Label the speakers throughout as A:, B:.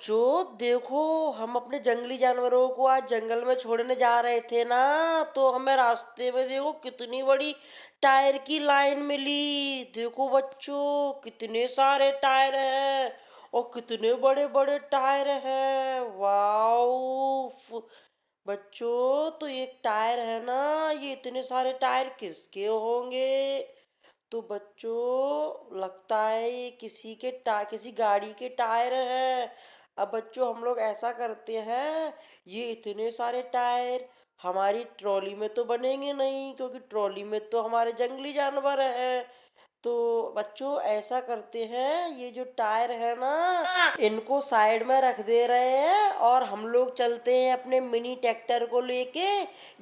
A: बच्चों देखो, हम अपने जंगली जानवरों को आज जंगल में छोड़ने जा रहे थे ना। तो हमें रास्ते में देखो कितनी बड़ी टायर की लाइन मिली। देखो बच्चों, कितने सारे टायर हैं और कितने बड़े बड़े टायर हैं। वाओ बच्चों, तो एक टायर है ना, ये इतने सारे टायर किसके होंगे? तो बच्चों लगता है ये किसी गाड़ी के टायर हैं। अब बच्चों हम लोग ऐसा करते हैं, ये इतने सारे टायर हमारी ट्रॉली में तो बनेंगे नहीं, क्योंकि ट्रॉली में तो हमारे जंगली जानवर हैं। तो बच्चों ऐसा करते हैं, ये जो टायर है ना, इनको साइड में रख दे रहे हैं और हम लोग चलते हैं अपने मिनी ट्रैक्टर को लेके।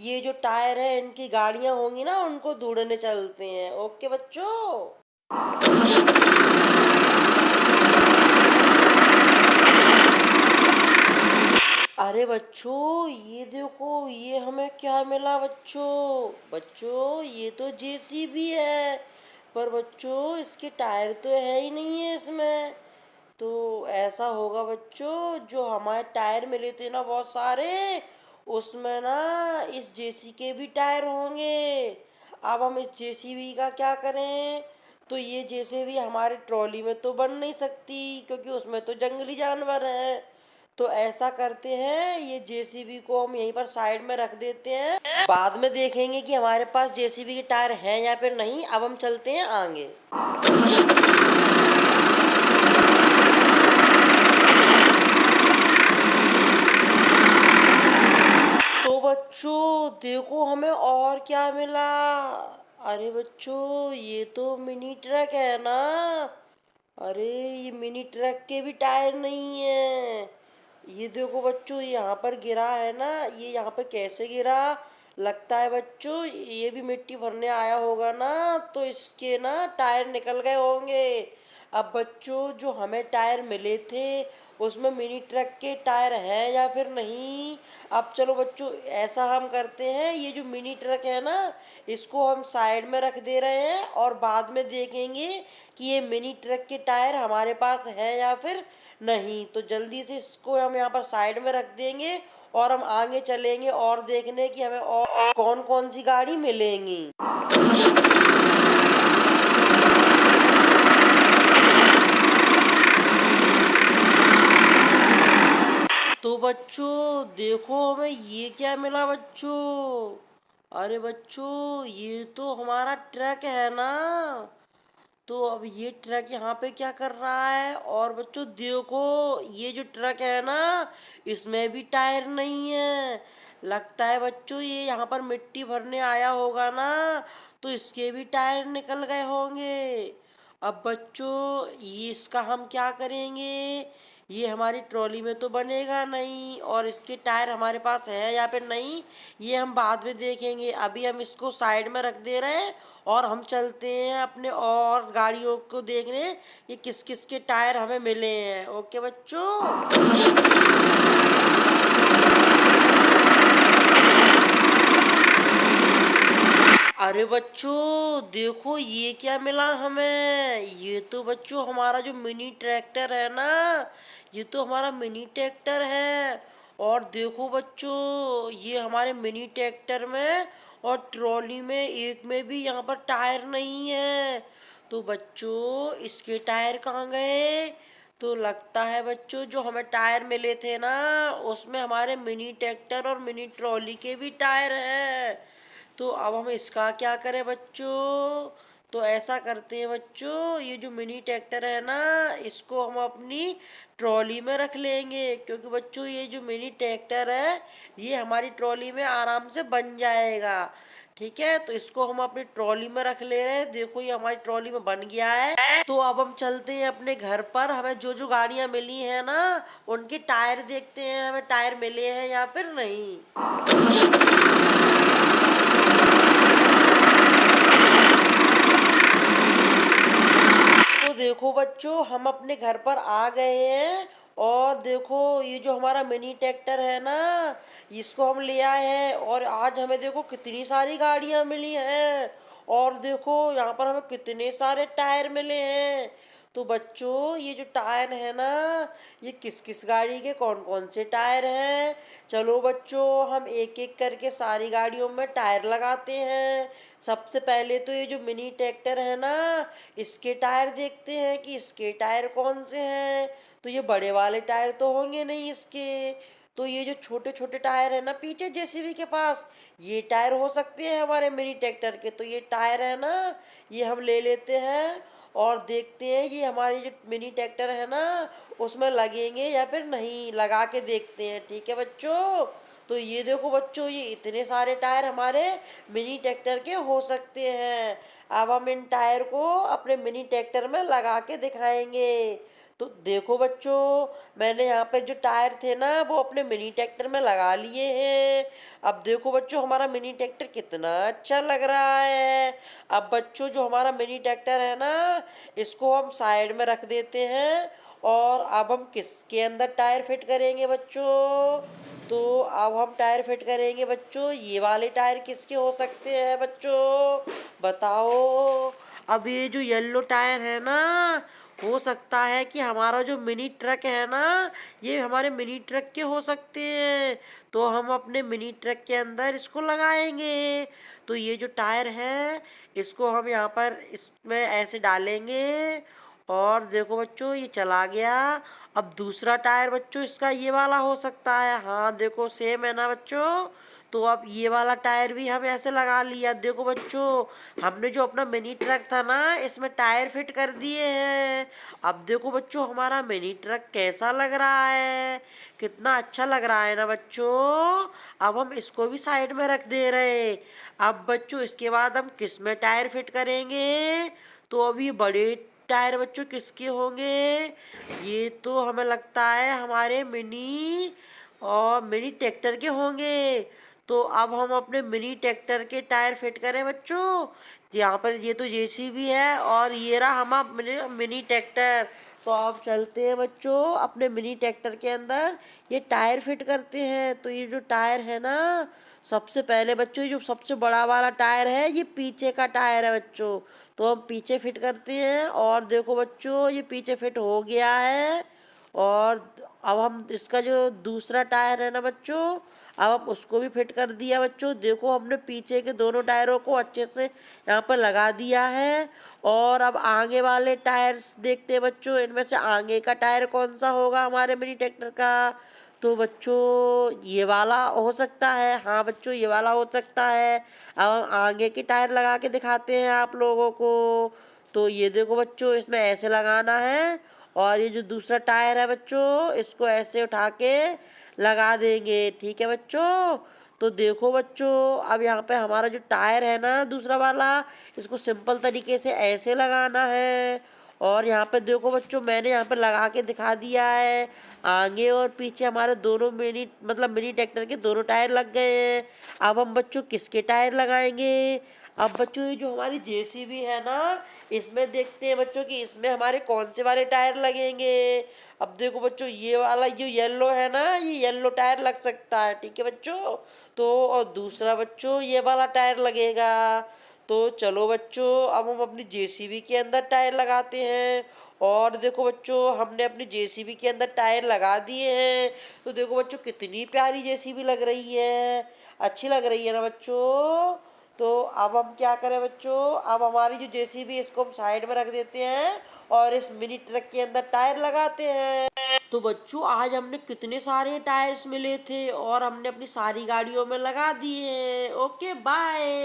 A: ये जो टायर है, इनकी गाड़ियां होंगी ना, उनको ढूंढने चलते हैं। ओके बच्चों। अरे बच्चों, ये देखो, ये हमें क्या मिला बच्चों? बच्चों ये तो जेसीबी है, पर बच्चों इसके टायर तो है ही नहीं है इसमें। तो ऐसा होगा बच्चों, जो हमारे टायर मिले थे ना बहुत सारे, उसमें ना इस जेसी के भी टायर होंगे। अब हम इस जेसीबी का क्या करें? तो ये जेसीबी हमारे ट्रॉली में तो बन नहीं सकती, क्योंकि उसमें तो जंगली जानवर हैं। तो ऐसा करते हैं, ये जेसीबी को हम यहीं पर साइड में रख देते हैं। बाद में देखेंगे कि हमारे पास जेसीबी के टायर हैं या फिर नहीं। अब हम चलते हैं आगे। तो बच्चों देखो, हमें और क्या मिला। अरे बच्चों, ये तो मिनी ट्रक है ना। अरे ये मिनी ट्रक के भी टायर नहीं है। ये देखो बच्चों, यहाँ पर गिरा है ना, ये यहाँ पे कैसे गिरा? लगता है बच्चों ये भी मिट्टी भरने आया होगा ना, तो इसके ना टायर निकल गए होंगे। अब बच्चों, जो हमें टायर मिले थे, उसमें मिनी ट्रक के टायर हैं या फिर नहीं? अब चलो बच्चों, ऐसा हम करते हैं, ये जो मिनी ट्रक है ना, इसको हम साइड में रख दे रहे हैं और बाद में देखेंगे कि ये मिनी ट्रक के टायर हमारे पास हैं या फिर नहीं। तो जल्दी से इसको हम यहाँ पर साइड में रख देंगे और हम आगे चलेंगे और देखने कि हमें और कौन कौन सी गाड़ी मिलेंगी। तो बच्चों देखो, हमें ये क्या मिला बच्चों? अरे बच्चों, ये तो हमारा ट्रक है ना। तो अब ये ट्रक यहाँ पे क्या कर रहा है? और बच्चों देखो, ये जो ट्रक है ना, इसमें भी टायर नहीं है। लगता है बच्चों ये यहाँ पर मिट्टी भरने आया होगा ना, तो इसके भी टायर निकल गए होंगे। अब बच्चों ये इसका हम क्या करेंगे? ये हमारी ट्रॉली में तो बनेगा नहीं और इसके टायर हमारे पास है या फिर नहीं, ये हम बाद में देखेंगे। अभी हम इसको साइड में रख दे रहे हैं और हम चलते हैं अपने और गाड़ियों को देखने कि किस किस के टायर हमें मिले हैं। ओके बच्चों। अरे बच्चों देखो, ये क्या मिला हमें? ये तो बच्चों हमारा जो मिनी ट्रैक्टर है ना, ये तो हमारा मिनी ट्रैक्टर है। और देखो बच्चों, ये हमारे मिनी ट्रैक्टर में और ट्रॉली में एक में भी यहाँ पर टायर नहीं है। तो बच्चों इसके टायर कहाँ गए? तो लगता है बच्चों, जो हमें टायर मिले थे ना, उसमें हमारे मिनी ट्रैक्टर और मिनी ट्रॉली के भी टायर हैं। तो अब हम इसका क्या करें बच्चों? तो ऐसा करते हैं बच्चों, ये जो मिनी ट्रैक्टर है ना, इसको हम अपनी ट्रॉली में रख लेंगे, क्योंकि बच्चों ये जो मिनी ट्रैक्टर है, ये हमारी ट्रॉली में आराम से बन जाएगा। ठीक है, तो इसको हम अपनी ट्रॉली में रख ले रहे हैं। देखो ये हमारी ट्रॉली में बन गया है। तो अब हम चलते हैं अपने घर पर, हमें जो जो गाड़ियां मिली हैं ना, उनके टायर देखते हैं, हमें टायर मिले हैं या फिर नहीं। तो देखो बच्चों, हम अपने घर पर आ गए हैं और देखो ये जो हमारा मिनी ट्रैक्टर है ना, इसको हम ले आए हैं और आज हमें देखो कितनी सारी गाड़ियां मिली हैं। और देखो यहाँ पर हमें कितने सारे टायर मिले हैं। तो बच्चों ये जो टायर है ना, ये किस किस गाड़ी के कौन कौन से टायर हैं। चलो बच्चों हम एक एक करके सारी गाड़ियों में टायर लगाते हैं। सबसे पहले तो ये जो मिनी ट्रैक्टर है ना, इसके टायर देखते हैं कि इसके टायर कौन से हैं। तो ये बड़े वाले टायर तो होंगे नहीं इसके। तो ये जो छोटे छोटे टायर है ना पीछे जेसीबी के पास, ये टायर हो सकते हैं हमारे मिनी ट्रैक्टर के। तो ये टायर है ना, ये हम ले लेते हैं और देखते हैं ये हमारी जो मिनी ट्रैक्टर है ना उसमें लगेंगे या फिर नहीं, लगा के देखते हैं। ठीक है बच्चों। तो ये देखो बच्चों, ये इतने सारे टायर हमारे मिनी ट्रैक्टर के हो सकते हैं। अब हम इन टायर को अपने मिनी ट्रैक्टर में लगा के दिखाएंगे। तो देखो बच्चों, मैंने यहाँ पे जो टायर थे ना वो अपने मिनी ट्रैक्टर में लगा लिए हैं। अब देखो बच्चों हमारा मिनी ट्रैक्टर कितना अच्छा लग रहा है। अब बच्चों जो हमारा मिनी ट्रैक्टर है ना, इसको हम साइड में रख देते हैं। और अब हम किसके अंदर टायर फिट करेंगे बच्चों। तो अब हम टायर फिट करेंगे बच्चों, ये वाले टायर किसके हो सकते हैं बच्चों, बताओ। अब ये जो येलो टायर है ना, हो सकता है कि हमारा जो मिनी ट्रक है ना, ये हमारे मिनी ट्रक के हो सकते हैं। तो हम अपने मिनी ट्रक के अंदर इसको लगाएंगे। तो ये जो टायर है, इसको हम यहाँ पर इसमें ऐसे डालेंगे। और देखो बच्चों ये चला गया। अब दूसरा टायर बच्चों इसका ये वाला हो सकता है। हाँ देखो सेम है ना बच्चों। तो अब ये वाला टायर भी हम ऐसे लगा लिया। देखो बच्चों हमने जो अपना मिनी ट्रक था ना, इसमें टायर फिट कर दिए हैं। अब देखो बच्चों हमारा मिनी ट्रक कैसा लग रहा है, कितना अच्छा लग रहा है ना बच्चों। अब हम इसको भी साइड में रख दे रहे। अब बच्चों इसके बाद हम किस में टायर फिट करेंगे। तो अभी बड़े टायर बच्चों किसके होंगे, ये तो हमें लगता है हमारे मिनी और मिनी ट्रैक्टर के होंगे। तो अब हम अपने मिनी ट्रैक्टर के टायर फिट करें बच्चों। यहाँ पर ये तो जेसीबी है और ये रहा हमारा मिनी ट्रैक्टर। तो अब चलते हैं बच्चों अपने मिनी ट्रैक्टर के अंदर, ये टायर फिट करते हैं। तो ये जो टायर है ना, सबसे पहले बच्चों ये जो सबसे बड़ा वाला टायर है, ये पीछे का टायर है बच्चों। तो हम पीछे फिट करते हैं और देखो बच्चों ये पीछे फिट हो गया है। और अब हम इसका जो दूसरा टायर है ना बच्चों, अब हम उसको भी फिट कर दिया बच्चों। देखो हमने पीछे के दोनों टायरों को अच्छे से यहाँ पर लगा दिया है। और अब आगे वाले टायर्स देखते हैं बच्चों, इनमें से आगे का टायर कौन सा होगा हमारे मिनी ट्रैक्टर का। तो बच्चों ये वाला हो सकता है। हाँ बच्चों ये वाला हो सकता है। अब हम आगे के टायर लगा के दिखाते हैं आप लोगों को। तो ये देखो बच्चों इसमें ऐसे लगाना है। और ये जो दूसरा टायर है बच्चों, इसको ऐसे उठा के लगा देंगे। ठीक है बच्चों। तो देखो बच्चों अब यहाँ पे हमारा जो टायर है ना दूसरा वाला, इसको सिंपल तरीके से ऐसे लगाना है। और यहाँ पे देखो बच्चों मैंने यहाँ पे लगा के दिखा दिया है। आगे और पीछे हमारे दोनों मिनी ट्रैक्टर के दोनों टायर लग गए हैं। अब हम बच्चों किसके टायर लगाएंगे। अब बच्चों ये जो हमारी जेसीबी है ना, इसमें देखते हैं बच्चों कि इसमें हमारे कौन से वाले टायर लगेंगे। अब देखो बच्चों ये वाला जो येलो है ना, ये येलो टायर लग सकता है। ठीक है बच्चों। तो और दूसरा बच्चों ये वाला टायर लगेगा। तो चलो बच्चों अब हम अपनी जेसीबी के अंदर टायर लगाते हैं। और देखो बच्चों हमने अपनी जेसीबी के अंदर टायर लगा दिए हैं। तो देखो बच्चों कितनी प्यारी जेसीबी लग रही है, अच्छी लग रही है ना बच्चों। तो अब हम क्या करें बच्चों, अब हमारी जो जेसीबी इसको हम साइड में रख देते हैं और इस मिनी ट्रक के अंदर टायर लगाते हैं। तो बच्चों आज हमने कितने सारे टायर्स मिले थे और हमने अपनी सारी गाड़ियों में लगा दिए हैं। Okay bye.